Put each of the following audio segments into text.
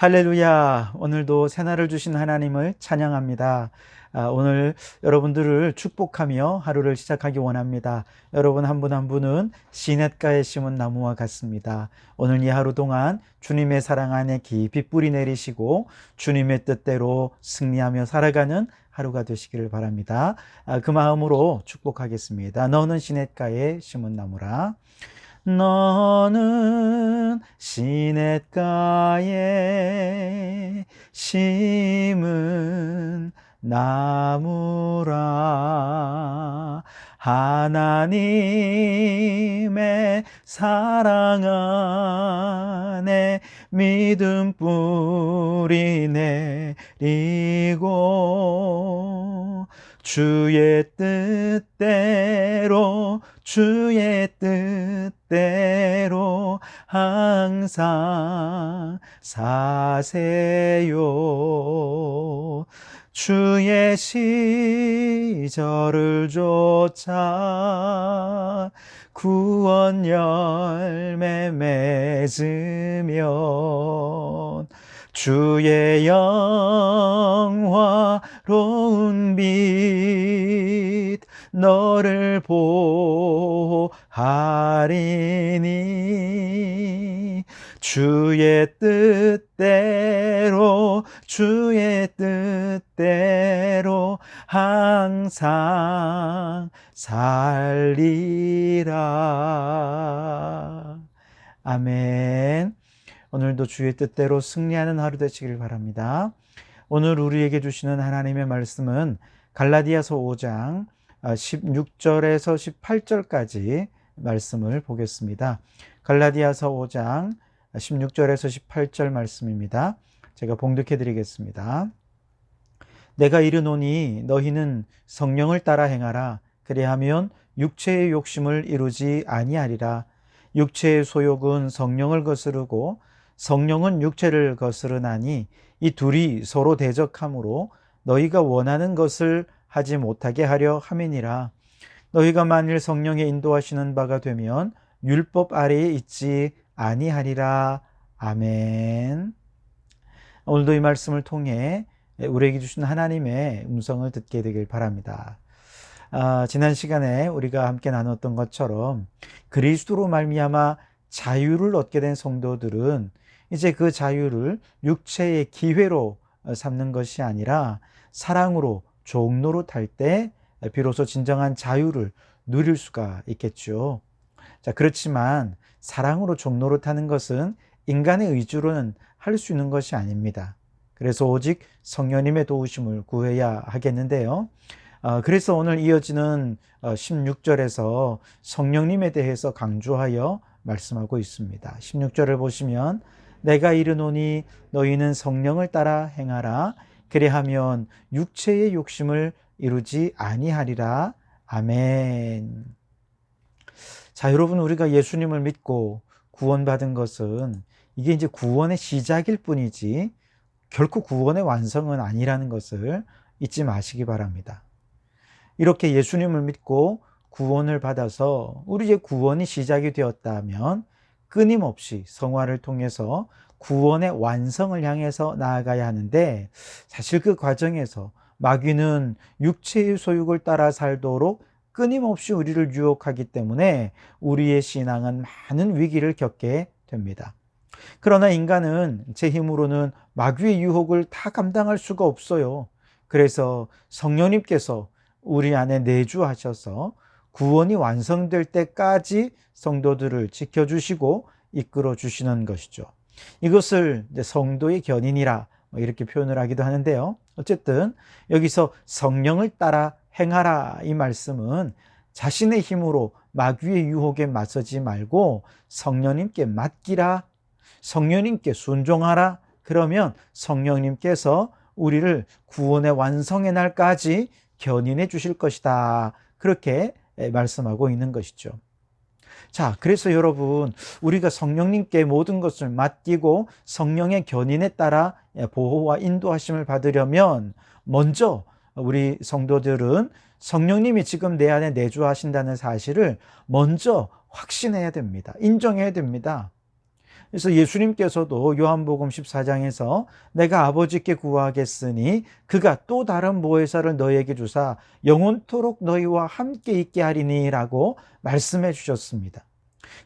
할렐루야. 오늘도 새날을 주신 하나님을 찬양합니다. 오늘 여러분들을 축복하며 하루를 시작하기 원합니다. 여러분 한 분 한 분은 시냇가에 심은 나무와 같습니다. 오늘 이 하루 동안 주님의 사랑 안에 깊이 뿌리 내리시고 주님의 뜻대로 승리하며 살아가는 하루가 되시기를 바랍니다. 그 마음으로 축복하겠습니다. 너는 시냇가에 심은 나무라. 너는 시냇가에 심은 나무라. 하나님의 사랑 안에 믿음 뿌리 내리고 주의 뜻대로 항상 사세요. 주의 시절을 좇아 구원 열매 맺으면 주의 영화로운 빛 너를 보하리니. 주의 뜻대로 항상 살리라. 아멘. 오늘도 주의 뜻대로 승리하는 하루 되시길 바랍니다. 오늘 우리에게 주시는 하나님의 말씀은 갈라디아서 5장 16절에서 18절까지 말씀을 보겠습니다. 갈라디아서 5장 16절에서 18절 말씀입니다. 제가 봉독해 드리겠습니다. 내가 이르노니 너희는 성령을 따라 행하라. 그리하면 육체의 욕심을 이루지 아니하리라. 육체의 소욕은 성령을 거스르고 성령은 육체를 거스르나니 이 둘이 서로 대적하므로 너희가 원하는 것을 하지 못하게 하려 함이니라. 너희가 만일 성령의 인도하시는 바가 되면 율법 아래에 있지 아니하리라. 아멘. 오늘도 이 말씀을 통해 우리에게 주신 하나님의 음성을 듣게 되길 바랍니다. 지난 시간에 우리가 함께 나눴던 것처럼 그리스도로 말미암아 자유를 얻게 된 성도들은 이제 그 자유를 육체의 기회로 삼는 것이 아니라 사랑으로 종로로 탈 때 비로소 진정한 자유를 누릴 수가 있겠죠. 자, 그렇지만 사랑으로 종로로 타는 것은 인간의 의지로는 할 수 있는 것이 아닙니다. 그래서 오직 성령님의 도우심을 구해야 하겠는데요. 그래서 오늘 이어지는 16절에서 성령님에 대해서 강조하여 말씀하고 있습니다. 16절을 보시면 내가 이르노니 너희는 성령을 따라 행하라. 그리하면 육체의 욕심을 이루지 아니하리라. 아멘. 자, 여러분, 우리가 예수님을 믿고 구원받은 것은 이게 이제 구원의 시작일 뿐이지 결코 구원의 완성은 아니라는 것을 잊지 마시기 바랍니다. 이렇게 예수님을 믿고 구원을 받아서 우리의 구원이 시작이 되었다면 끊임없이 성화를 통해서 구원의 완성을 향해서 나아가야 하는데, 사실 그 과정에서 마귀는 육체의 소욕을 따라 살도록 끊임없이 우리를 유혹하기 때문에 우리의 신앙은 많은 위기를 겪게 됩니다. 그러나 인간은 제 힘으로는 마귀의 유혹을 다 감당할 수가 없어요. 그래서 성령님께서 우리 안에 내주하셔서 구원이 완성될 때까지 성도들을 지켜주시고 이끌어 주시는 것이죠. 이것을 성도의 견인이라 이렇게 표현을 하기도 하는데요. 어쨌든 여기서 성령을 따라 행하라 이 말씀은 자신의 힘으로 마귀의 유혹에 맞서지 말고 성령님께 맡기라, 성령님께 순종하라. 그러면 성령님께서 우리를 구원의 완성의 날까지 견인해 주실 것이다. 그렇게 말씀하고 있는 것이죠. 자, 그래서 여러분, 우리가 성령님께 모든 것을 맡기고 성령의 견인에 따라 보호와 인도하심을 받으려면 먼저 우리 성도들은 성령님이 지금 내 안에 내주하신다는 사실을 먼저 확신해야 됩니다. 인정해야 됩니다. 그래서 예수님께서도 요한복음 14장에서 내가 아버지께 구하겠으니 그가 또 다른 보혜사를 너희에게 주사 영원토록 너희와 함께 있게 하리니 라고 말씀해 주셨습니다.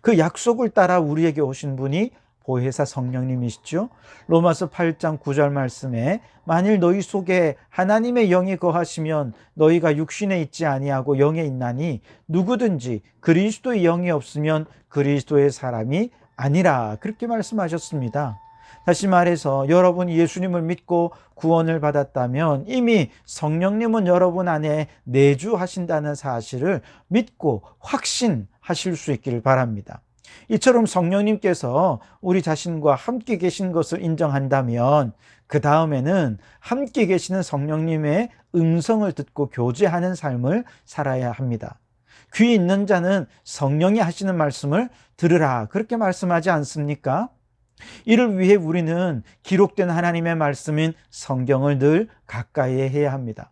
그 약속을 따라 우리에게 오신 분이 보혜사 성령님이시죠. 로마서 8장 9절 말씀에 만일 너희 속에 하나님의 영이 거하시면 너희가 육신에 있지 아니하고 영에 있나니 누구든지 그리스도의 영이 없으면 그리스도의 사람이 아니라, 그렇게 말씀하셨습니다. 다시 말해서 여러분이 예수님을 믿고 구원을 받았다면 이미 성령님은 여러분 안에 내주하신다는 사실을 믿고 확신하실 수 있기를 바랍니다. 이처럼 성령님께서 우리 자신과 함께 계신 것을 인정한다면 그 다음에는 함께 계시는 성령님의 음성을 듣고 교제하는 삶을 살아야 합니다. 귀 있는 자는 성령이 하시는 말씀을 들으라, 그렇게 말씀하지 않습니까? 이를 위해 우리는 기록된 하나님의 말씀인 성경을 늘 가까이에 해야 합니다.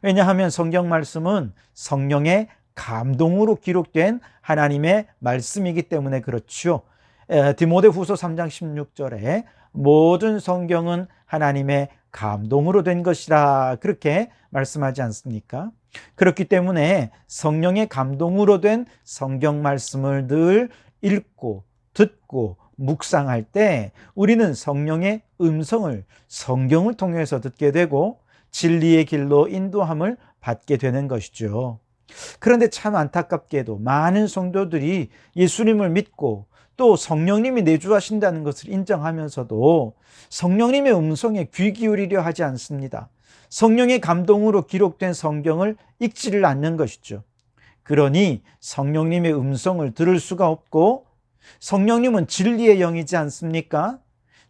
왜냐하면 성경 말씀은 성령의 감동으로 기록된 하나님의 말씀이기 때문에 그렇죠. 디모데후서 3장 16절에 모든 성경은 하나님의 감동으로 된 것이라, 그렇게 말씀하지 않습니까? 그렇기 때문에 성령의 감동으로 된 성경 말씀을 늘 읽고 듣고 묵상할 때 우리는 성령의 음성을 성경을 통해서 듣게 되고 진리의 길로 인도함을 받게 되는 것이죠. 그런데 참 안타깝게도 많은 성도들이 예수님을 믿고 또 성령님이 내주하신다는 것을 인정하면서도 성령님의 음성에 귀 기울이려 하지 않습니다. 성령의 감동으로 기록된 성경을 읽지를 않는 것이죠. 그러니 성령님의 음성을 들을 수가 없고, 성령님은 진리의 영이지 않습니까?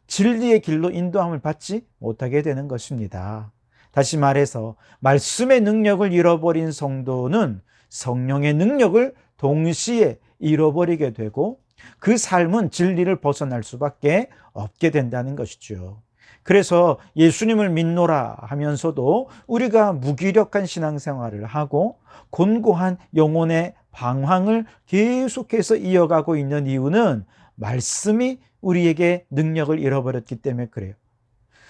진리의 길로 인도함을 받지 못하게 되는 것입니다. 다시 말해서 말씀의 능력을 잃어버린 성도는 성령의 능력을 동시에 잃어버리게 되고 그 삶은 진리를 벗어날 수밖에 없게 된다는 것이죠. 그래서 예수님을 믿노라 하면서도 우리가 무기력한 신앙생활을 하고 곤고한 영혼의 방황을 계속해서 이어가고 있는 이유는 말씀이 우리에게 능력을 잃어버렸기 때문에 그래요.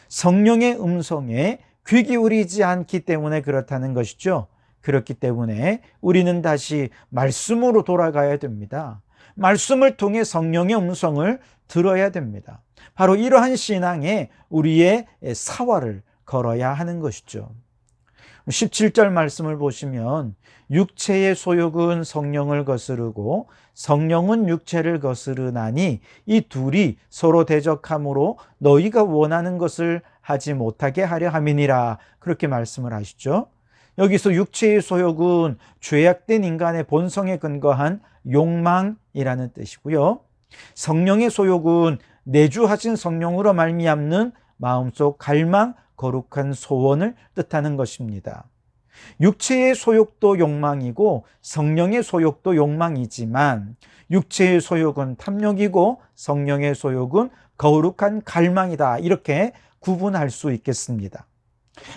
성령의 음성에 귀 기울이지 않기 때문에 그렇다는 것이죠. 그렇기 때문에 우리는 다시 말씀으로 돌아가야 됩니다. 말씀을 통해 성령의 음성을 들어야 됩니다. 바로 이러한 신앙에 우리의 사활을 걸어야 하는 것이죠. 17절 말씀을 보시면 육체의 소욕은 성령을 거스르고 성령은 육체를 거스르나니 이 둘이 서로 대적함으로 너희가 원하는 것을 하지 못하게 하려 함이니라, 그렇게 말씀을 하시죠. 여기서 육체의 소욕은 죄악된 인간의 본성에 근거한 욕망이라는 뜻이고요. 성령의 소욕은 내주하신 성령으로 말미암는 마음속 갈망, 거룩한 소원을 뜻하는 것입니다. 육체의 소욕도 욕망이고 성령의 소욕도 욕망이지만 육체의 소욕은 탐욕이고 성령의 소욕은 거룩한 갈망이다, 이렇게 구분할 수 있겠습니다.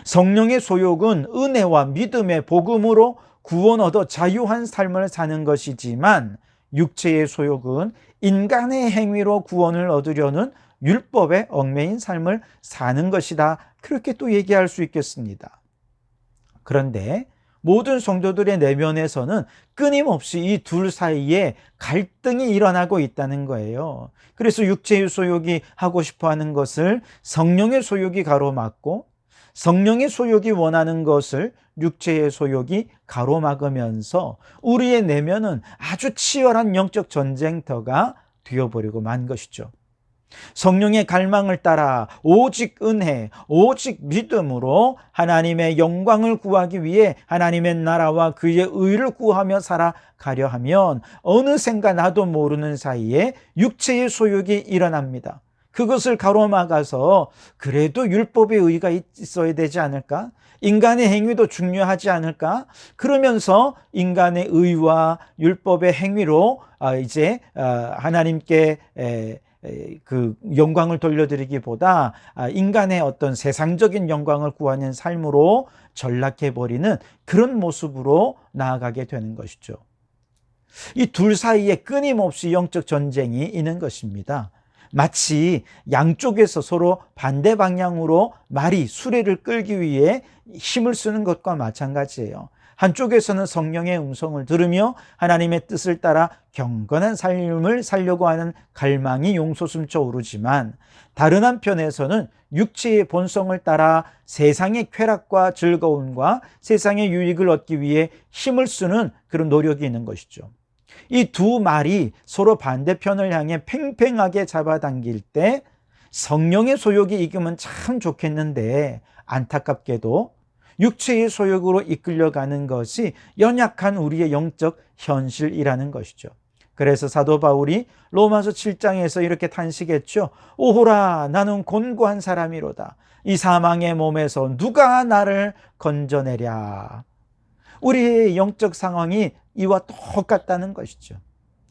성령의 소욕은 은혜와 믿음의 복음으로 구원 얻어 자유한 삶을 사는 것이지만 육체의 소욕은 인간의 행위로 구원을 얻으려는 율법에 얽매인 삶을 사는 것이다, 그렇게 또 얘기할 수 있겠습니다. 그런데 모든 성도들의 내면에서는 끊임없이 이 둘 사이에 갈등이 일어나고 있다는 거예요. 그래서 육체의 소욕이 하고 싶어 하는 것을 성령의 소욕이 가로막고 성령의 소욕이 원하는 것을 육체의 소욕이 가로막으면서 우리의 내면은 아주 치열한 영적 전쟁터가 되어버리고 만 것이죠. 성령의 갈망을 따라 오직 은혜, 오직 믿음으로 하나님의 영광을 구하기 위해 하나님의 나라와 그의 의를 구하며 살아가려 하면 어느샌가 나도 모르는 사이에 육체의 소욕이 일어납니다. 그것을 가로막아서 그래도 율법의 의가 있어야 되지 않을까? 인간의 행위도 중요하지 않을까? 그러면서 인간의 의와 율법의 행위로 이제 하나님께 그 영광을 돌려드리기보다 인간의 어떤 세상적인 영광을 구하는 삶으로 전락해버리는 그런 모습으로 나아가게 되는 것이죠. 이 둘 사이에 끊임없이 영적 전쟁이 있는 것입니다. 마치 양쪽에서 서로 반대 방향으로 말이 수레를 끌기 위해 힘을 쓰는 것과 마찬가지예요. 한쪽에서는 성령의 음성을 들으며 하나님의 뜻을 따라 경건한 삶을 살려고 하는 갈망이 용솟음쳐 오르지만, 다른 한편에서는 육체의 본성을 따라 세상의 쾌락과 즐거움과 세상의 유익을 얻기 위해 힘을 쓰는 그런 노력이 있는 것이죠. 이 두 말이 서로 반대편을 향해 팽팽하게 잡아당길 때 성령의 소욕이 이기면 참 좋겠는데, 안타깝게도 육체의 소욕으로 이끌려가는 것이 연약한 우리의 영적 현실이라는 것이죠. 그래서 사도 바울이 로마서 7장에서 이렇게 탄식했죠. 오호라, 나는 곤고한 사람이로다. 이 사망의 몸에서 누가 나를 건져내랴. 우리의 영적 상황이 이와 똑같다는 것이죠.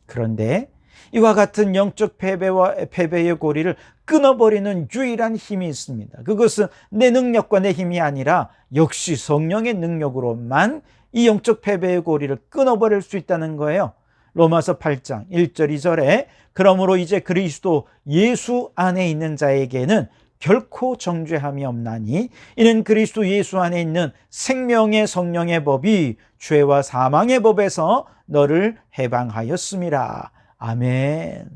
그런데 이와 같은 영적 패배의 고리를 끊어버리는 유일한 힘이 있습니다. 그것은 내 능력과 내 힘이 아니라 역시 성령의 능력으로만 이 영적 패배의 고리를 끊어버릴 수 있다는 거예요. 로마서 8장 1절 2절에 그러므로 이제 그리스도 예수 안에 있는 자에게는 결코 정죄함이 없나니 이는 그리스도 예수 안에 있는 생명의 성령의 법이 죄와 사망의 법에서 너를 해방하였음이라. 아멘.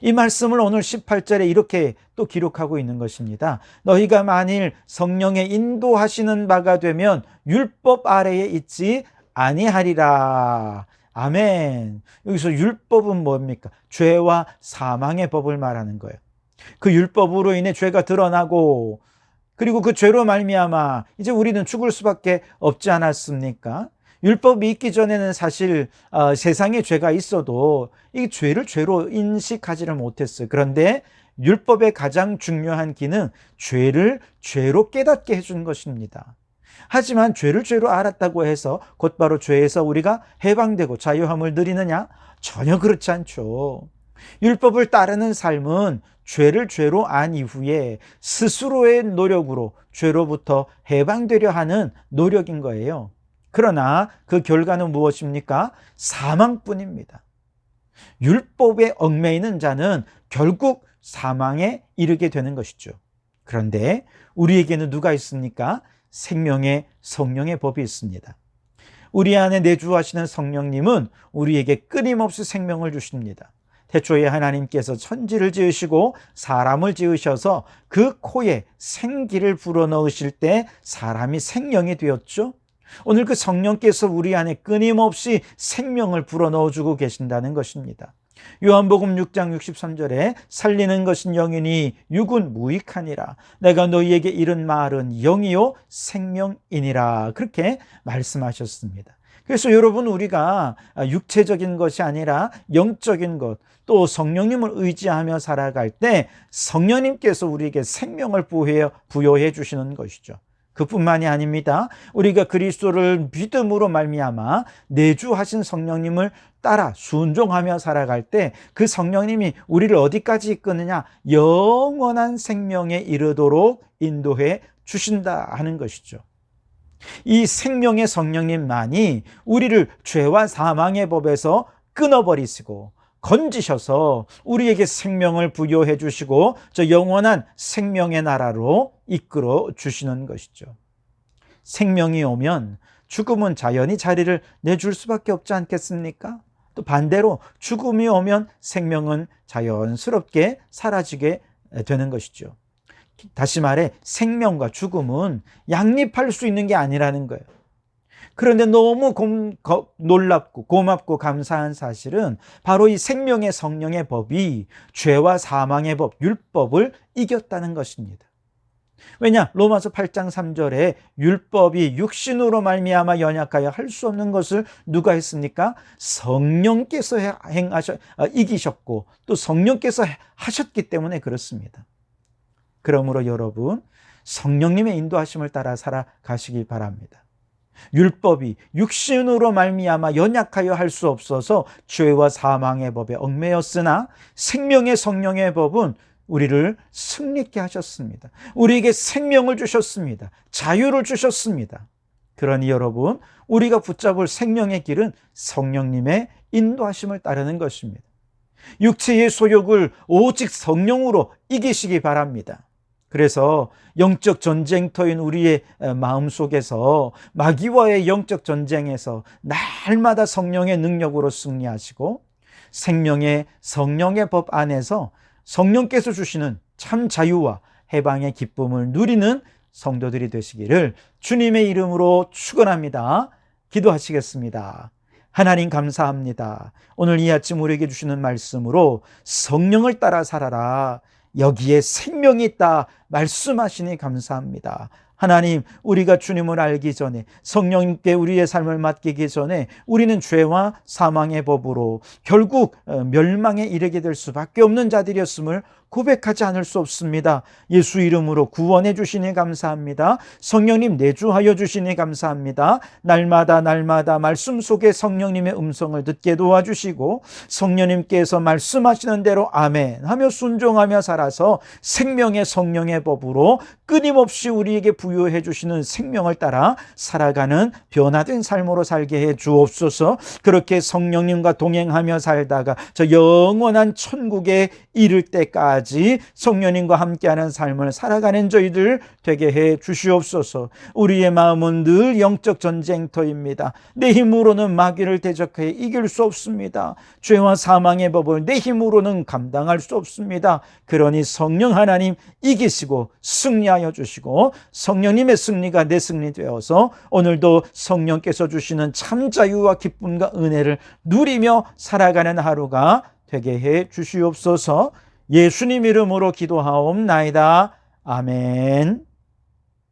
이 말씀을 오늘 18절에 이렇게 또 기록하고 있는 것입니다. 너희가 만일 성령의 인도하시는 바가 되면 율법 아래에 있지 아니하리라. 아멘. 여기서 율법은 뭡니까? 죄와 사망의 법을 말하는 거예요. 그 율법으로 인해 죄가 드러나고, 그리고 그 죄로 말미암아 이제 우리는 죽을 수밖에 없지 않았습니까? 율법이 있기 전에는 사실 세상에 죄가 있어도 이 죄를 죄로 인식하지를 못했어요. 그런데 율법의 가장 중요한 기능, 죄를 죄로 깨닫게 해준 것입니다. 하지만 죄를 죄로 알았다고 해서 곧바로 죄에서 우리가 해방되고 자유함을 누리느냐? 전혀 그렇지 않죠. 율법을 따르는 삶은 죄를 죄로 안 이후에 스스로의 노력으로 죄로부터 해방되려 하는 노력인 거예요. 그러나 그 결과는 무엇입니까? 사망뿐입니다. 율법에 얽매이는 자는 결국 사망에 이르게 되는 것이죠. 그런데 우리에게는 누가 있습니까? 생명의 성령의 법이 있습니다. 우리 안에 내주하시는 성령님은 우리에게 끊임없이 생명을 주십니다. 태초에 하나님께서 천지를 지으시고 사람을 지으셔서 그 코에 생기를 불어넣으실 때 사람이 생명이 되었죠. 오늘 그 성령께서 우리 안에 끊임없이 생명을 불어넣어주고 계신다는 것입니다. 요한복음 6장 63절에 살리는 것은 영이니 육은 무익하니라. 내가 너희에게 이른 말은 영이요 생명이니라. 그렇게 말씀하셨습니다. 그래서 여러분, 우리가 육체적인 것이 아니라 영적인 것, 또 성령님을 의지하며 살아갈 때 성령님께서 우리에게 생명을 부여해 주시는 것이죠. 그뿐만이 아닙니다. 우리가 그리스도를 믿음으로 말미암아 내주하신 성령님을 따라 순종하며 살아갈 때 그 성령님이 우리를 어디까지 이끄느냐? 영원한 생명에 이르도록 인도해 주신다 하는 것이죠. 이 생명의 성령님만이 우리를 죄와 사망의 법에서 끊어버리시고 건지셔서 우리에게 생명을 부여해 주시고 저 영원한 생명의 나라로 이끌어 주시는 것이죠. 생명이 오면 죽음은 자연히 자리를 내줄 수밖에 없지 않겠습니까? 또 반대로 죽음이 오면 생명은 자연스럽게 사라지게 되는 것이죠. 다시 말해 생명과 죽음은 양립할 수 있는 게 아니라는 거예요. 그런데 너무 놀랍고 고맙고 감사한 사실은 바로 이 생명의 성령의 법이 죄와 사망의 법, 율법을 이겼다는 것입니다. 왜냐? 로마서 8장 3절에 율법이 육신으로 말미암아 연약하여 할 수 없는 것을 누가 했습니까? 성령께서 이기셨고 또 성령께서 하셨기 때문에 그렇습니다. 그러므로 여러분, 성령님의 인도하심을 따라 살아가시기 바랍니다. 율법이 육신으로 말미암아 연약하여 할 수 없어서 죄와 사망의 법에 얽매였으나 생명의 성령의 법은 우리를 승리케 하셨습니다. 우리에게 생명을 주셨습니다. 자유를 주셨습니다. 그러니 여러분, 우리가 붙잡을 생명의 길은 성령님의 인도하심을 따르는 것입니다. 육체의 소욕을 오직 성령으로 이기시기 바랍니다. 그래서 영적 전쟁터인 우리의 마음속에서 마귀와의 영적 전쟁에서 날마다 성령의 능력으로 승리하시고 생명의 성령의 법 안에서 성령께서 주시는 참 자유와 해방의 기쁨을 누리는 성도들이 되시기를 주님의 이름으로 축원합니다. 기도하시겠습니다. 하나님 감사합니다. 오늘 이 아침 우리에게 주시는 말씀으로 성령을 따라 살아라, 여기에 생명이 있다 말씀하시니 감사합니다. 하나님, 우리가 주님을 알기 전에, 성령님께 우리의 삶을 맡기기 전에 우리는 죄와 사망의 법으로 결국 멸망에 이르게 될 수밖에 없는 자들이었음을 고백하지 않을 수 없습니다. 예수 이름으로 구원해 주시니 감사합니다. 성령님 내주하여 주시니 감사합니다. 날마다 말씀 속에 성령님의 음성을 듣게 도와주시고 성령님께서 말씀하시는 대로 아멘 하며 순종하며 살아서 생명의 성령의 법으로 끊임없이 우리에게 부여해 주시는 생명을 따라 살아가는 변화된 삶으로 살게 해 주옵소서. 그렇게 성령님과 동행하며 살다가 저 영원한 천국에 이를 때까지 성령님과 함께하는 삶을 살아가는 저희들 되게 해 주시옵소서. 우리의 마음은 늘 영적 전쟁터입니다. 내 힘으로는 마귀를 대적해 이길 수 없습니다. 죄와 사망의 법을 내 힘으로는 감당할 수 없습니다. 그러니 성령 하나님 이기시고 승리하여 주시고 성령님의 승리가 내 승리 되어서 오늘도 성령께서 주시는 참 자유와 기쁨과 은혜를 누리며 살아가는 하루가 되게 해 주시옵소서. 예수님 이름으로 기도하옵나이다. 아멘.